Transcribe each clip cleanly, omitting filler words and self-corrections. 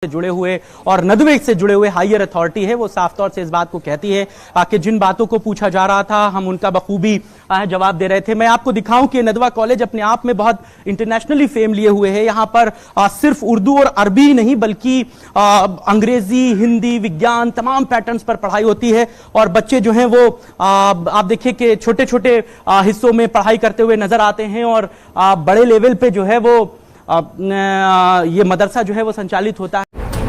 से जुड़े हुए और नदवे से जुड़े हुए हायर अथॉरिटी है, वो साफ तौर से इस बात को कहती है कि जिन बातों को पूछा जा रहा था हम उनका बखूबी जवाब दे रहे थे। मैं आपको दिखाऊं कि नदवा कॉलेज अपने आप में बहुत इंटरनेशनली फेम लिए हुए है। यहां पर सिर्फ उर्दू और अरबी ही नहीं बल्कि अंग्रेजी, हिंदी, विज्ञान तमाम पैटर्न्स पर पढ़ाई होती है और बच्चे जो हैं वो आप देखिए कि छोटे छोटे हिस्सों में पढ़ाई करते हुए नजर आते हैं और बड़े लेवल पे जो है वो ये मदरसा जो है वो संचालित होता है।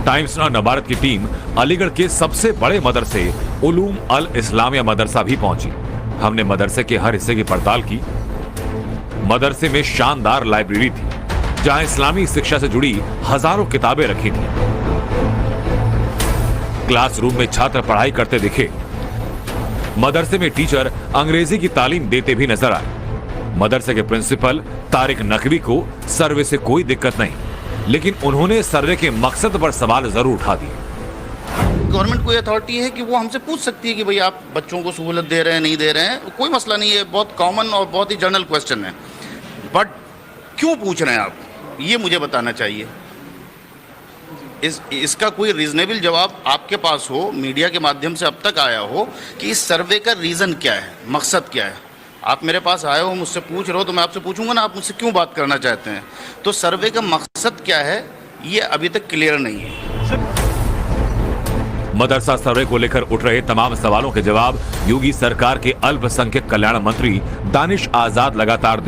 टाइम्स नाउ नबारत की टीम अलीगढ़ के सबसे बड़े मदरसे उलूम अल इस्लामिया मदरसा भी पहुंची। हमने मदरसे के हर हिस्से की पड़ताल की। मदरसे में शानदार लाइब्रेरी थी जहां इस्लामी शिक्षा से जुड़ी हजारों किताबें रखी थी। क्लासरूम में छात्र पढ़ाई करते दिखे। मदरसे में टीचर अंग्रेजी की तालीम देते भी नजर आए। मदरसे के प्रिंसिपल तारिक नकवी को सर्वे से कोई दिक्कत नहीं, लेकिन उन्होंने सर्वे के मकसद पर सवाल जरूर उठा दिए। गवर्नमेंट कोई अथॉरिटी है कि वो हमसे पूछ सकती है कि भाई आप बच्चों को सहूलत दे रहे हैं नहीं दे रहे हैं, कोई मसला नहीं है, बहुत कॉमन और बहुत ही जनरल क्वेश्चन है। बट क्यों पूछ रहे हैं आप, ये मुझे बताना चाहिए। इसका कोई रीजनेबल जवाब आपके पास हो, मीडिया के माध्यम से अब तक आया हो कि इस सर्वे का रीज़न क्या है, मकसद क्या है। आप मेरे पास आए हो, मुझसे पूछ रहे हो, तो मैं आपसे पूछूंगा ना आप मुझसे क्यों बात करना चाहते हैं। तो सर्वे का मकसद क्या है ये अभी तक क्लियर नहीं है। मदरसा सर्वे को लेकर उठ रहे तमाम सवालों के जवाब योगी सरकार के अल्पसंख्यक कल्याण मंत्री दानिश आजाद लगातार